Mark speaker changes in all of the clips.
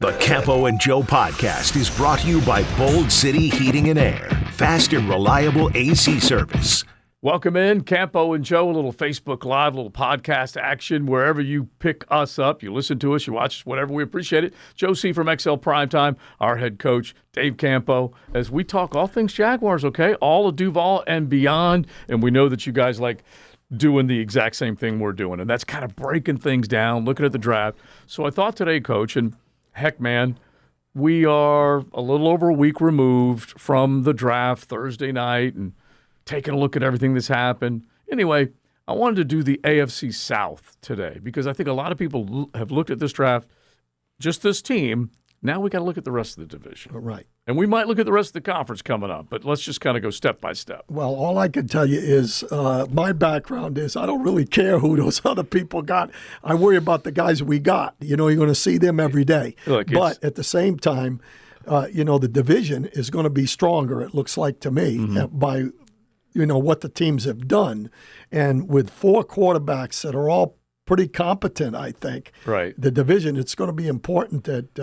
Speaker 1: The Campo and Joe podcast is brought to you by Bold City Heating and Air. Fast and reliable AC service.
Speaker 2: Welcome in, Campo and Joe, a little Facebook Live, a little podcast action, wherever you pick us up. You listen to us, you watch us, whatever. We appreciate it. Joe C. from XL Primetime, our head coach, Dave Campo, as we talk all things Jaguars, okay? All of Duval and beyond. And we know that you guys like doing the exact same thing we're doing, and that's kind of breaking things down, looking at the draft. So I thought today, Coach, and heck, man, we are a little over a week removed from the draft Thursday night and taking a look at everything that's happened. Anyway, I wanted to do the AFC South today because I think a lot of people have looked at this draft, just this team. Now we got to look at the rest of the division.
Speaker 3: Right.
Speaker 2: And we might look at the rest of the conference coming up, but let's just kind of go step by step.
Speaker 3: Well, all I can tell you is my background is I don't really care who those other people got. I worry about the guys we got. You know, you're going to see them every day.
Speaker 2: Look,
Speaker 3: but at the same time, the division is going to be stronger, it looks like to me, by what the teams have done. And with 4 quarterbacks that are all pretty competent, I think.
Speaker 2: Right.
Speaker 3: The division, it's going to be important that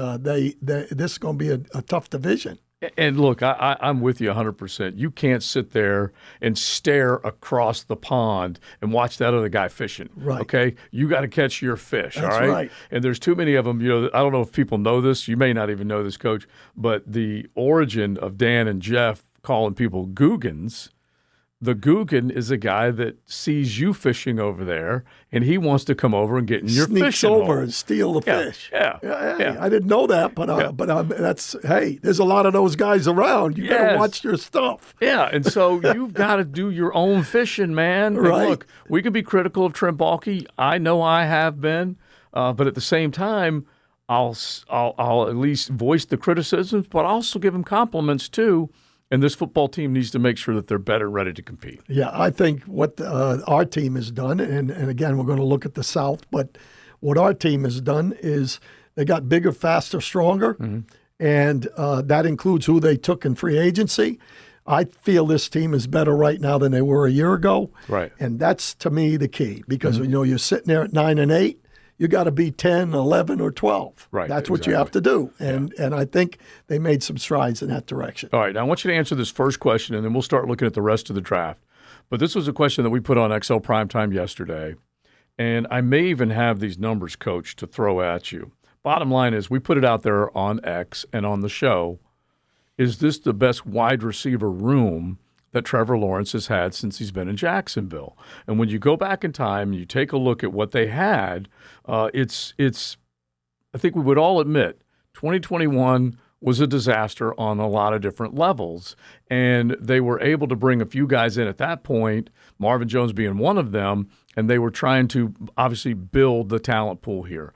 Speaker 3: this is going to be a tough division.
Speaker 2: And look, I'm with you 100%. You can't sit there and stare across the pond and watch that other guy fishing.
Speaker 3: Right.
Speaker 2: Okay? You got to catch your fish,
Speaker 3: That's
Speaker 2: all right?
Speaker 3: right.
Speaker 2: And there's too many of them. I don't know if people know this. You may not even know this, Coach, but the origin of Dan and Jeff calling people Googans. The Googan is a guy that sees you fishing over there, and he wants to come over and get in your
Speaker 3: Sneaks
Speaker 2: fishing
Speaker 3: over
Speaker 2: hole.
Speaker 3: and steal the fish.
Speaker 2: Yeah.
Speaker 3: I didn't know that, but that's there's a lot of those guys around. You got to watch your stuff.
Speaker 2: Yeah, and so you've got to do your own fishing, man.
Speaker 3: Right.
Speaker 2: And look, we can be critical of Trent Baalke. I know I have been, but at the same time, I'll at least voice the criticisms, but also give him compliments too. And this football team needs to make sure that they're better ready to compete.
Speaker 3: Yeah, I think what our team has done, and again, we're going to look at the South, but what our team has done is they got bigger, faster, stronger, and that includes who they took in free agency. I feel this team is better right now than they were a year ago.
Speaker 2: Right.
Speaker 3: And that's, to me, the key because, you're sitting there at 9-8. You got to be 10, 11, or 12.
Speaker 2: Right.
Speaker 3: That's what you have to do. And I think they made some strides in that direction.
Speaker 2: All right. Now, I want you to answer this first question, and then we'll start looking at the rest of the draft. But this was a question that we put on XL Primetime yesterday, and I may even have these numbers, Coach, to throw at you. Bottom line is we put it out there on X and on the show. Is this the best wide receiver room that Trevor Lawrence has had since he's been in Jacksonville? And when you go back in time and you take a look at what they had, it's I think we would all admit 2021 was a disaster on a lot of different levels. And they were able to bring a few guys in at that point, Marvin Jones being one of them, and they were trying to obviously build the talent pool here.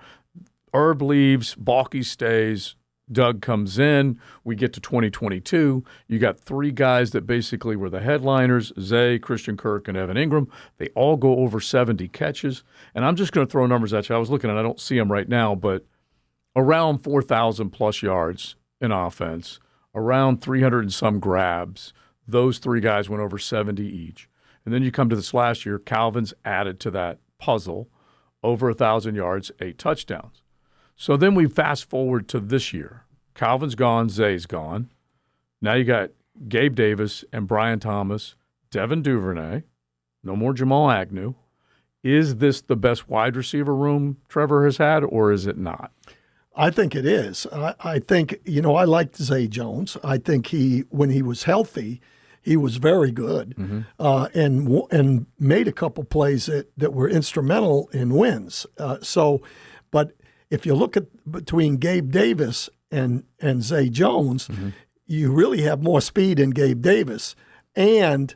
Speaker 2: Herb leaves, Baalke stays, Doug comes in. We get to 2022. You got 3 guys that basically were the headliners, Zay, Christian Kirk, and Evan Ingram. They all go over 70 catches. And I'm just going to throw numbers at you. I was looking, and I don't see them right now, but around 4,000-plus yards in offense, around 300 and some grabs. Those 3 guys went over 70 each. And then you come to this last year, Calvin's added to that puzzle, over 1,000 yards, 8 touchdowns. So then we fast forward to this year. Calvin's gone, Zay's gone. Now you got Gabe Davis and Brian Thomas, Devin Duvernay, no more Jamal Agnew. Is this the best wide receiver room Trevor has had, or is it not?
Speaker 3: I think it is. I think, I liked Zay Jones. I think when he was healthy, he was very good and made a couple plays that were instrumental in wins. But if you look at between Gabe Davis and Zay Jones, you really have more speed in Gabe Davis. And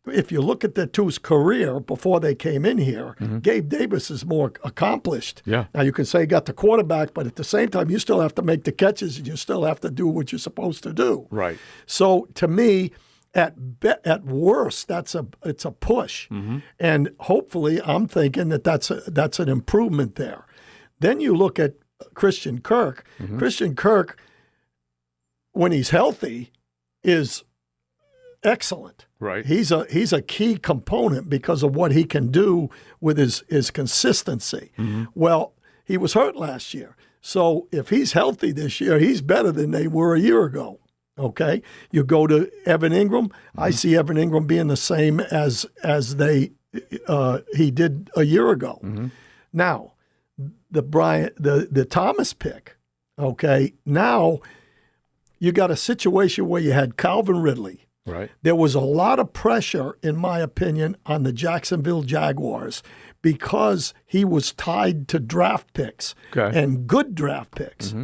Speaker 3: if you look at the two's career before they came in here, Gabe Davis is more accomplished.
Speaker 2: Yeah.
Speaker 3: Now, you can say he got the quarterback, but at the same time, you still have to make the catches and you still have to do what you're supposed to do.
Speaker 2: Right.
Speaker 3: So, to me, at worst, it's a push. And hopefully, I'm thinking that's an improvement there. Then you look at Christian Kirk. Christian Kirk, when he's healthy, is excellent.
Speaker 2: Right.
Speaker 3: He's a key component because of what he can do with his consistency. Well, he was hurt last year. So if he's healthy this year, he's better than they were a year ago. Okay, you go to Evan Ingram. I see Evan Ingram being the same as he did a year ago. Now, the Thomas pick. Okay, now you got a situation where you had Calvin Ridley.
Speaker 2: Right.
Speaker 3: There was a lot of pressure, in my opinion, on the Jacksonville Jaguars because he was tied to draft picks and good draft picks.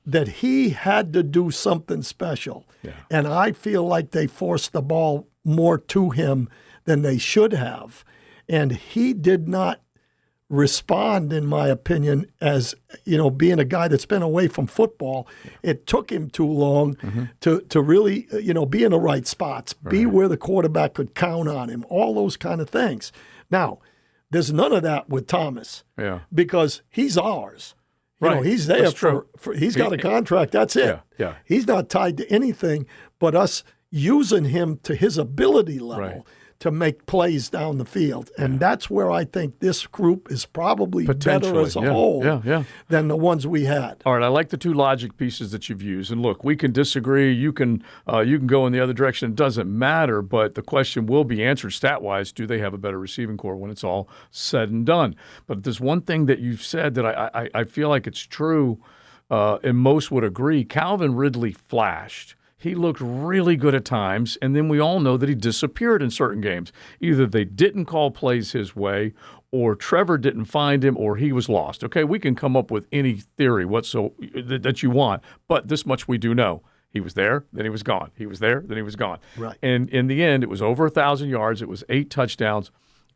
Speaker 3: That he had to do something special. Yeah. And I feel like they forced the ball more to him than they should have. And he did not respond, in my opinion, as, being a guy that's been away from football. It took him too long to really, be in the right spots, be where the quarterback could count on him, all those kind of things. Now, there's none of that with Thomas because he's ours. He's there for he's got a contract. That's it.
Speaker 2: Yeah.
Speaker 3: He's not tied to anything but us using him to his ability level to make plays down the field. And that's where I think this group is probably better as a whole than the ones we had.
Speaker 2: All right, I like the two logic pieces that you've used. And look, we can disagree. You can go in the other direction. It doesn't matter, but the question will be answered stat-wise, do they have a better receiving core when it's all said and done? But there's one thing that you've said that I feel like it's true, and most would agree. Calvin Ridley flashed. He looked really good at times, and then we all know that he disappeared in certain games. Either they didn't call plays his way, or Trevor didn't find him, or he was lost. Okay, we can come up with any theory that you want, but this much we do know. He was there, then he was gone. He was there, then he was gone.
Speaker 3: Right.
Speaker 2: And in the end, it was over 1,000 yards. It was 8 touchdowns.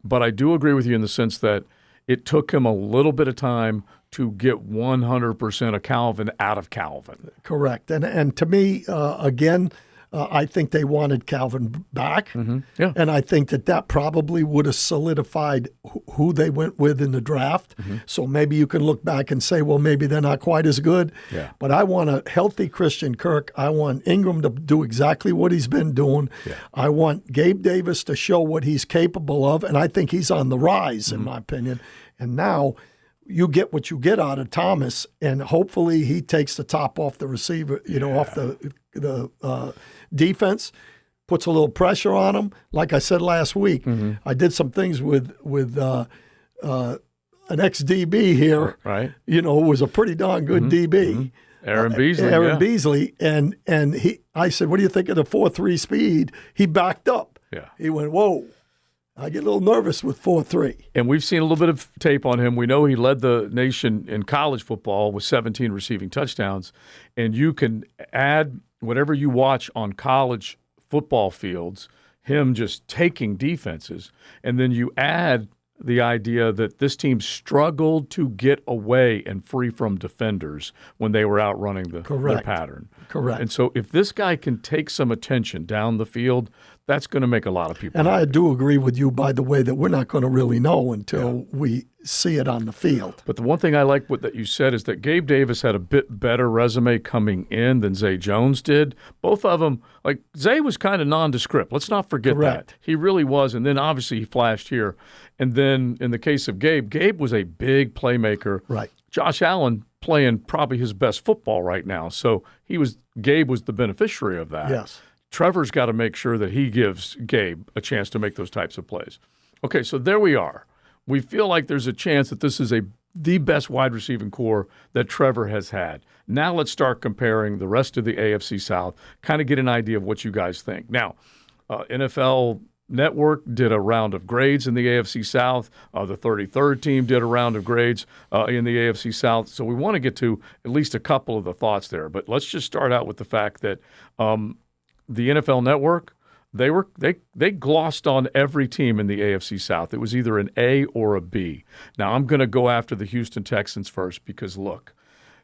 Speaker 2: But I do agree with you in the sense that it took him a little bit of time to get 100% of Calvin out of Calvin.
Speaker 3: Correct. And to me, again, I think they wanted Calvin back.
Speaker 2: Yeah.
Speaker 3: And I think that probably would have solidified who they went with in the draft. So maybe you can look back and say, well, maybe they're not quite as good.
Speaker 2: Yeah.
Speaker 3: But I want a healthy Christian Kirk. I want Ingram to do exactly what he's been doing.
Speaker 2: Yeah.
Speaker 3: I want Gabe Davis to show what he's capable of. And I think he's on the rise, in my opinion. And now you get what you get out of Thomas, and hopefully he takes the top off the receiver, off the defense, puts a little pressure on him. Like I said last week, I did some things with an ex-DB here.
Speaker 2: Right.
Speaker 3: Who was a pretty darn good DB.
Speaker 2: Aaron Beasley.
Speaker 3: Beasley. And I said, what do you think of the 4.3 speed? He backed up.
Speaker 2: Yeah.
Speaker 3: He went, whoa. I get a little nervous with 4.3.
Speaker 2: And we've seen a little bit of tape on him. We know he led the nation in college football with 17 receiving touchdowns. And you can add whatever you watch on college football fields, him just taking defenses. And then you add the idea that this team struggled to get away and free from defenders when they were out running their pattern.
Speaker 3: Correct.
Speaker 2: And so if this guy can take some attention down the field, that's going to make a lot of people
Speaker 3: happy.
Speaker 2: I
Speaker 3: do agree with you, by the way, that we're not going to really know until we see it on the field.
Speaker 2: But the one thing I like that you said is that Gabe Davis had a bit better resume coming in than Zay Jones did. Both of them, like Zay was kind of nondescript. Let's not forget that. He really was. And then obviously he flashed here. And then in the case of Gabe was a big playmaker.
Speaker 3: Right.
Speaker 2: Josh Allen playing probably his best football right now. So Gabe was the beneficiary of that.
Speaker 3: Yes.
Speaker 2: Trevor's got to make sure that he gives Gabe a chance to make those types of plays. Okay, so there we are. We feel like there's a chance that this is the best wide receiving core that Trevor has had. Now let's start comparing the rest of the AFC South, kind of get an idea of what you guys think. Now, NFL Network did a round of grades in the AFC South. The 33rd team did a round of grades in the AFC South. So we want to get to at least a couple of the thoughts there. But let's just start out with the fact that the NFL Network, they glossed on every team in the AFC South. It was either an A or a B. Now, I'm going to go after the Houston Texans first because, look,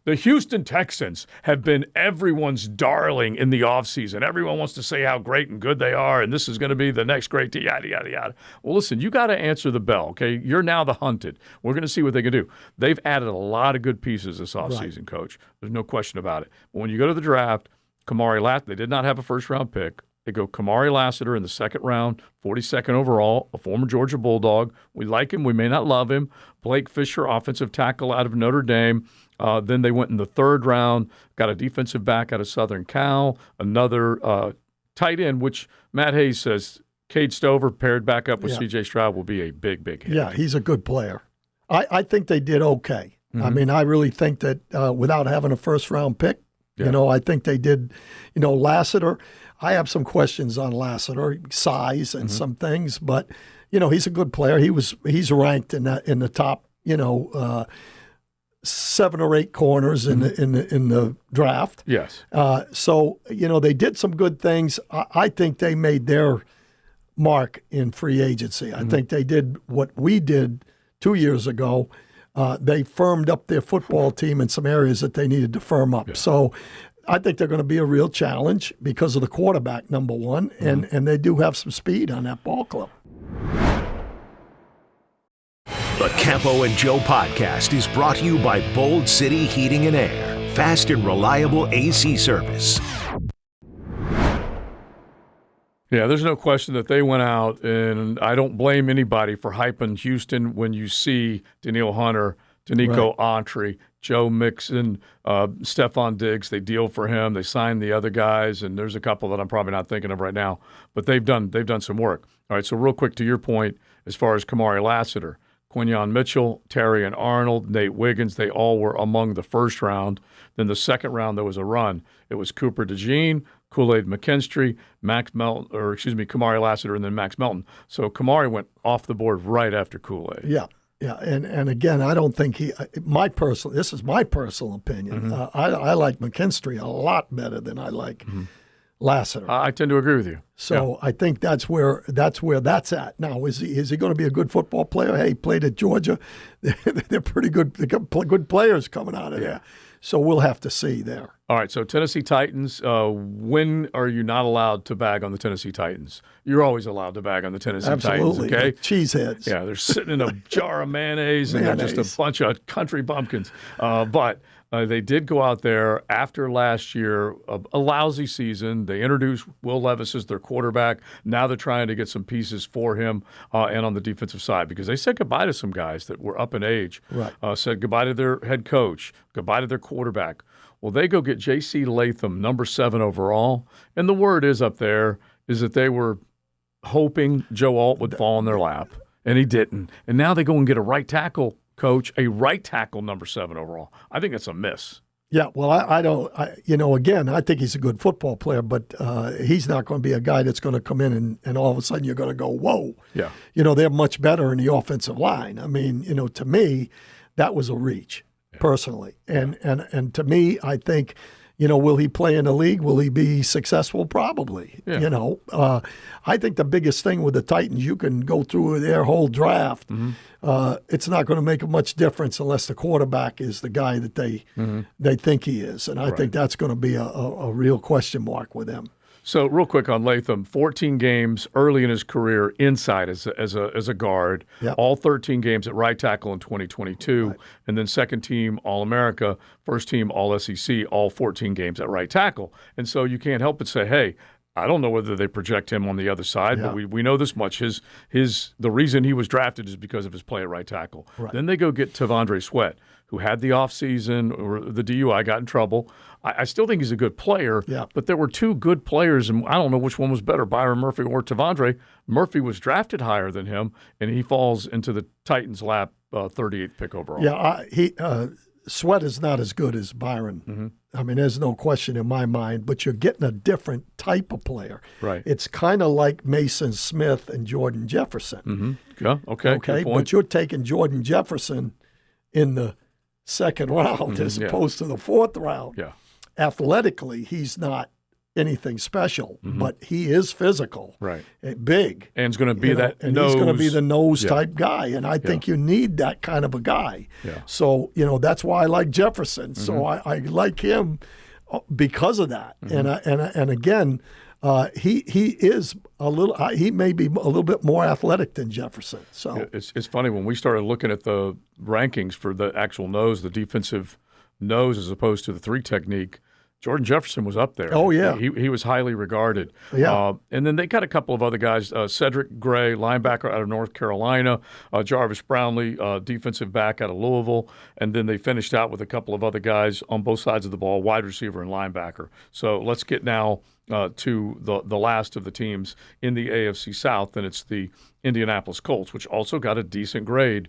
Speaker 2: the Houston Texans have been everyone's darling in the offseason. Everyone wants to say how great and good they are, and this is going to be the next great team, yada, yada, yada. Well, listen, you got to answer the bell, okay? You're now the hunted. We're going to see what they can do. They've added a lot of good pieces this offseason, Coach. There's no question about it. But when you go to the draft, Kamari Lassiter, they did not have a first-round pick. They go Kamari Lassiter in the second round, 42nd overall, a former Georgia Bulldog. We like him. We may not love him. Blake Fisher, offensive tackle out of Notre Dame. Then they went in the third round, got a defensive back out of Southern Cal, another tight end, which Matt Hayes says Cade Stover paired back up with C.J. Stroud will be a big, big hit.
Speaker 3: Yeah, he's a good player. I think they did okay. I mean, I really think that without having a first-round pick, I think they did. Lassiter, I have some questions on Lassiter, size and some things, but he's a good player. He's ranked in the top 7 or 8 corners in the draft.
Speaker 2: Yes.
Speaker 3: So they did some good things. I think they made their mark in free agency. I think they did what we did 2 years ago. They firmed up their football team in some areas that they needed to firm up. Yeah. So I think they're going to be a real challenge because of the quarterback, number one, and they do have some speed on that ball club.
Speaker 1: The Campo and Joe podcast is brought to you by Bold City Heating and Air. Fast and reliable AC service.
Speaker 2: Yeah, there's no question that they went out, and I don't blame anybody for hyping Houston when you see Danielle Hunter, Danico Autry, Joe Mixon, Stephon Diggs. They deal for him. They signed the other guys, and there's a couple that I'm probably not thinking of right now, but they've done some work. All right, so real quick to your point, as far as Kamari Lassiter, Quinyon Mitchell, Terry and Arnold, Nate Wiggins, they all were among the first round. Then the second round, there was a run. It was Cooper DeJean, Kool-Aid McKinstry, Kamari Lassiter, and then Max Melton. So Kamari went off the board right after Kool-Aid.
Speaker 3: Yeah, and again, I don't think this is my personal opinion. I like McKinstry a lot better than I like Lassiter.
Speaker 2: I tend to agree with you.
Speaker 3: So I think that's where that's at. Now, is he going to be a good football player? Hey, he played at Georgia. They're pretty good. They got good players coming out of there. So we'll have to see there.
Speaker 2: All right, so Tennessee Titans, when are you not allowed to bag on the Tennessee Titans? You're always allowed to bag on the Tennessee Titans, okay?
Speaker 3: Like cheeseheads.
Speaker 2: Yeah, they're sitting in a jar of mayonnaise, and they're just a bunch of country bumpkins. But they did go out there after last year, a lousy season. They introduced Will Levis as their quarterback. Now they're trying to get some pieces for him and on the defensive side because they said goodbye to some guys that were up in age.
Speaker 3: Right.
Speaker 2: Said goodbye to their head coach, goodbye to their quarterback. Well, they go get J.C. Latham, number 7 overall, and the word is up there is that they were hoping Joe Alt would fall in their lap, and he didn't. And now they go and get a right tackle coach, a right tackle, number 7 overall. I think it's a miss.
Speaker 3: Yeah, well, I don't. Again, I think he's a good football player, but he's not going to be a guy that's going to come in and all of a sudden you're going to go, whoa.
Speaker 2: Yeah.
Speaker 3: They're much better in the offensive line. I mean, to me, that was a reach. Personally. And to me, I think, will he play in the league? Will he be successful? Probably.
Speaker 2: Yeah.
Speaker 3: I think the biggest thing with the Titans, you can go through their whole draft. It's not going to make much difference unless the quarterback is the guy that they think he is. And I think that's going to be a real question mark with them.
Speaker 2: So real quick on Latham, 14 games early in his career inside as a guard, all 13 games at right tackle in 2022, and then second team All-America, first team All-SEC, all 14 games at right tackle. And so you can't help but say, hey, I don't know whether they project him on the other side, but we know this much. The reason he was drafted is because of his play at right tackle.
Speaker 3: Right.
Speaker 2: Then they go get Tavondre Sweat, who had the offseason or the DUI, got in trouble. I still think he's a good player, but there were 2 good players, and I don't know which one was better, Byron Murphy or Tavondre. Murphy was drafted higher than him, and he falls into the Titans' lap, 38th pick overall.
Speaker 3: Yeah, Sweat is not as good as Byron. I mean, there's no question in my mind, but you're getting a different type of player.
Speaker 2: Right.
Speaker 3: It's kind of like Mason Smith and Jordan Jefferson.
Speaker 2: Yeah, okay. Good point.
Speaker 3: But you're taking Jordan Jefferson in the second round as opposed to the 4th round.
Speaker 2: Yeah.
Speaker 3: Athletically, he's not anything special, but he is physical, big,
Speaker 2: and he's going to be
Speaker 3: and he's going to be the nose type guy, and I think you need that kind of a guy.
Speaker 2: Yeah.
Speaker 3: So that's why I like Jefferson. So I like him because of that, and again, he is a little. He may be a little bit more athletic than Jefferson. So
Speaker 2: it's funny when we started looking at the rankings for the actual nose, the defensive nose as opposed to the 3 technique. Jordan Jefferson was up there.
Speaker 3: Oh, yeah.
Speaker 2: He was highly regarded.
Speaker 3: Yeah.
Speaker 2: And then they got a couple of other guys. Cedric Gray, linebacker out of North Carolina. Jarvis Brownlee, defensive back out of Louisville. And then they finished out with a couple of other guys on both sides of the ball, wide receiver and linebacker. So let's get now to the last of the teams in the AFC South, and it's the Indianapolis Colts, which also got a decent grade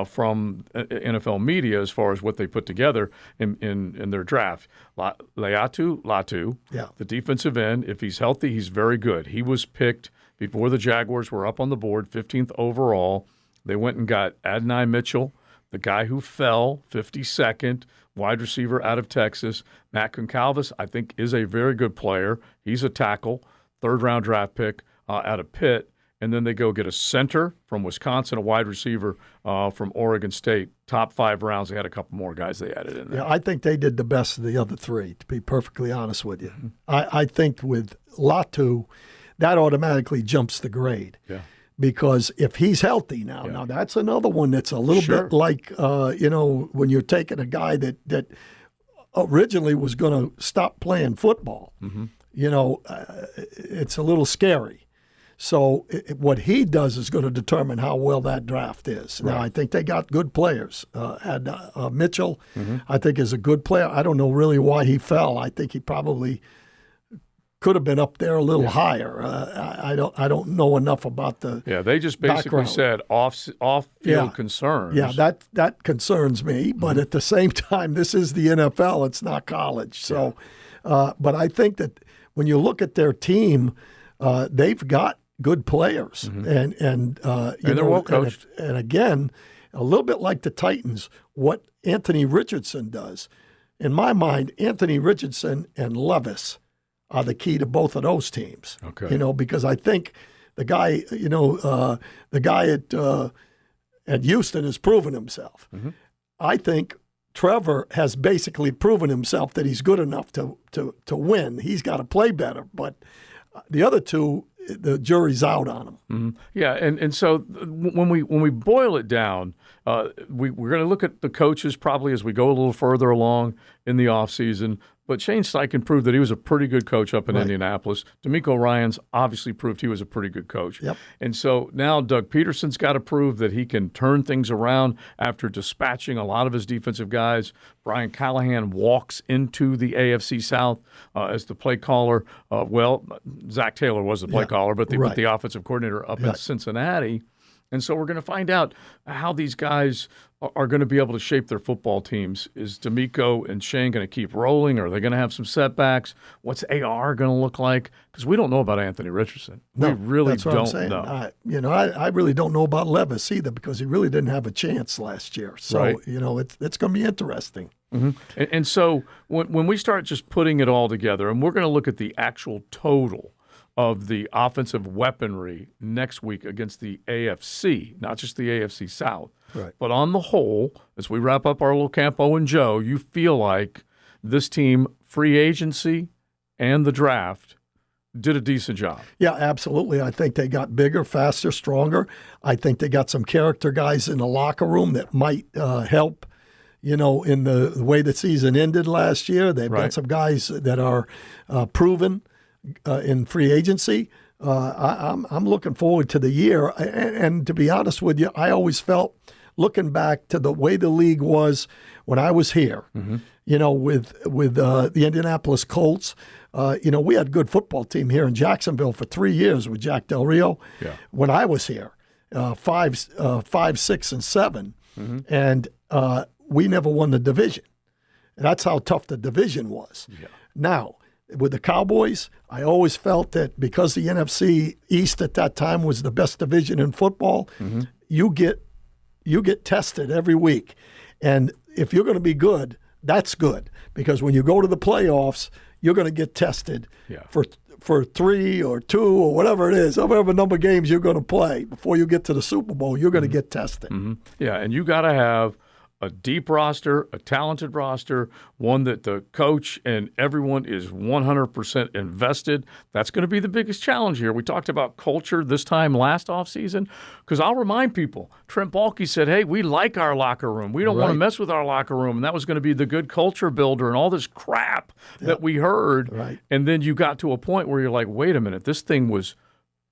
Speaker 2: from NFL media as far as what they put together in their draft. Latu, the defensive end, if he's healthy, he's very good. He was picked before the Jaguars were up on the board, 15th overall. They went and got Adonai Mitchell, the guy who fell, 52nd, wide receiver out of Texas. Matt Goncalves, I think, is a very good player. He's a tackle, third-round draft pick out of Pitt. And then they go get a center from Wisconsin, a wide receiver from Oregon State. Top 5 rounds. They had a couple more guys they added in there.
Speaker 3: Yeah, I think they did the best of the other 3, to be perfectly honest with you. Mm-hmm. I think with Latu, that automatically jumps the grade.
Speaker 2: Yeah.
Speaker 3: Because if he's healthy now that's another one that's a little bit like, when you're taking a guy that originally was going to stop playing football, it's a little scary. So what he does is going to determine how well that draft is. Now, I think they got good players. Mitchell, I think, is a good player. I don't know really why he fell. I think he probably could have been up there a little higher. I don't know enough about the
Speaker 2: they just basically said off-field concerns.
Speaker 3: Yeah, that concerns me. But at the same time, this is the NFL. It's not college. So, but I think that when you look at their team, they've got good players, and
Speaker 2: they're well coached.
Speaker 3: And again, a little bit like the Titans, what Anthony Richardson does. In my mind, Anthony Richardson and Levis are the key to both of those teams.
Speaker 2: Okay.
Speaker 3: Because I think the guy, at Houston has proven himself. Mm-hmm. I think Trevor has basically proven himself that he's good enough to win. He's got to play better, but the other two, the jury's out on them.
Speaker 2: Mm-hmm. Yeah, and so when we boil it down, we're going to look at the coaches probably as we go a little further along in the offseason. But Shane Steichen proved that he was a pretty good coach up in Indianapolis. DeMeco Ryans obviously proved he was a pretty good coach.
Speaker 3: Yep.
Speaker 2: And so now Doug Peterson's got to prove that he can turn things around after dispatching a lot of his defensive guys. Brian Callahan walks into the AFC South as the play caller. Zach Taylor was the play caller, but they put the offensive coordinator up in Cincinnati. And so we're going to find out how these guys are going to be able to shape their football teams. Is DeMeco and Shane going to keep rolling? Are they going to have some setbacks? What's AR going to look like? Because we don't know about Anthony Richardson.
Speaker 3: No,
Speaker 2: we really
Speaker 3: that's what
Speaker 2: don't
Speaker 3: I'm saying.
Speaker 2: know.
Speaker 3: I really don't know about Levis either because he really didn't have a chance last year. So, it's going to be interesting.
Speaker 2: Mm-hmm. And so when we start just putting it all together, and we're going to look at the actual total of the offensive weaponry next week against the AFC, not just the AFC South.
Speaker 3: Right.
Speaker 2: But on the whole, as we wrap up our little Campo and Joe, you feel like this team, free agency and the draft, did a decent job.
Speaker 3: Yeah, absolutely. I think they got bigger, faster, stronger. I think they got some character guys in the locker room that might help, in the way the season ended last year. They've got some guys that are proven in free agency. I'm looking forward to the year. And to be honest with you, I always felt, looking back to the way the league was when I was here, with the Indianapolis Colts, we had a good football team here in Jacksonville for 3 years with Jack Del Rio.
Speaker 2: Yeah.
Speaker 3: When I was here, 5, 6, and 7, and we never won the division. And that's how tough the division was. Yeah. Now, with the Cowboys, I always felt that because the NFC East at that time was the best division in football, you get tested every week. And if you're going to be good, that's good. Because when you go to the playoffs, you're going to get tested for 3 or 2 or whatever it is, whatever number of games you're going to play before you get to the Super Bowl, you're going to get tested.
Speaker 2: Yeah, and you got to have a deep roster, a talented roster, one that the coach and everyone is 100% invested. That's going to be the biggest challenge here. We talked about culture this time last offseason, because I'll remind people, Trent Baalke said, hey, we like our locker room. We don't want to mess with our locker room. And that was going to be the good culture builder and all this crap that we heard.
Speaker 3: Right.
Speaker 2: And then you got to a point where you're like, wait a minute, this thing was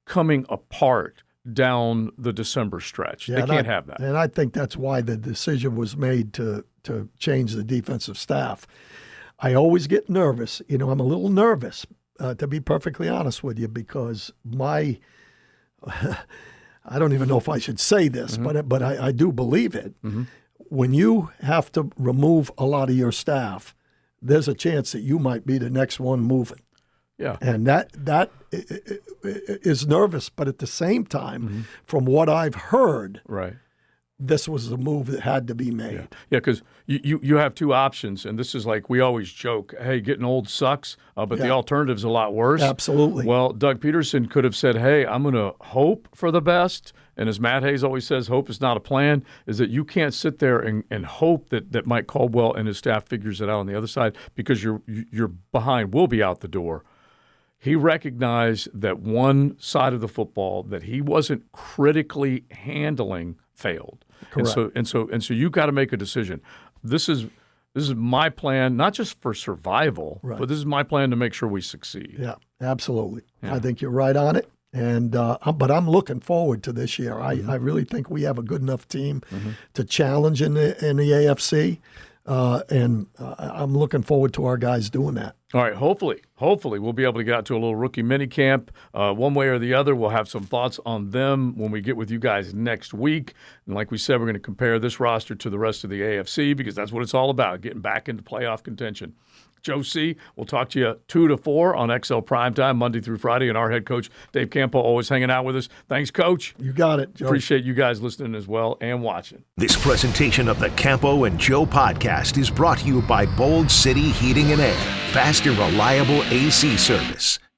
Speaker 2: coming apart down the December stretch. They can't have that.
Speaker 3: And I think that's why the decision was made to change the defensive staff. I always get nervous. I'm a little nervous, to be perfectly honest with you, because I don't even know if I should say this, but I do believe it. When you have to remove a lot of your staff, there's a chance that you might be the next one moving.
Speaker 2: Yeah.
Speaker 3: And that is nervous, but at the same time, from what I've heard, this was the move that had to be made.
Speaker 2: Yeah, because you have two options, and this is like we always joke, hey, getting old sucks, but the alternative's a lot worse.
Speaker 3: Absolutely.
Speaker 2: Well, Doug Peterson could have said, hey, I'm going to hope for the best, and as Matt Hayes always says, hope is not a plan, is that you can't sit there and hope that Mike Caldwell and his staff figures it out on the other side, because you're behind will be out the door. He recognized that one side of the football that he wasn't critically handling failed.
Speaker 3: Correct.
Speaker 2: And so you got to make a decision. This is my plan, not just for survival, but this is my plan to make sure we succeed.
Speaker 3: Yeah, absolutely.
Speaker 2: Yeah.
Speaker 3: I think you're right on it. And but I'm looking forward to this year. I really think we have a good enough team to challenge in the AFC. And I'm looking forward to our guys doing that.
Speaker 2: All right, hopefully we'll be able to get out to a little rookie mini camp one way or the other. We'll have some thoughts on them when we get with you guys next week. And like we said, we're going to compare this roster to the rest of the AFC, because that's what it's all about, getting back into playoff contention. Joe C., we'll talk to you 2 to 4 on XL Primetime, Monday through Friday, and our head coach, Dave Campo, always hanging out with us. Thanks, Coach.
Speaker 3: You got it, Joe.
Speaker 2: Appreciate you guys listening as well and watching.
Speaker 1: This presentation of the Campo and Joe podcast is brought to you by Bold City Heating and Air, fast and reliable AC service.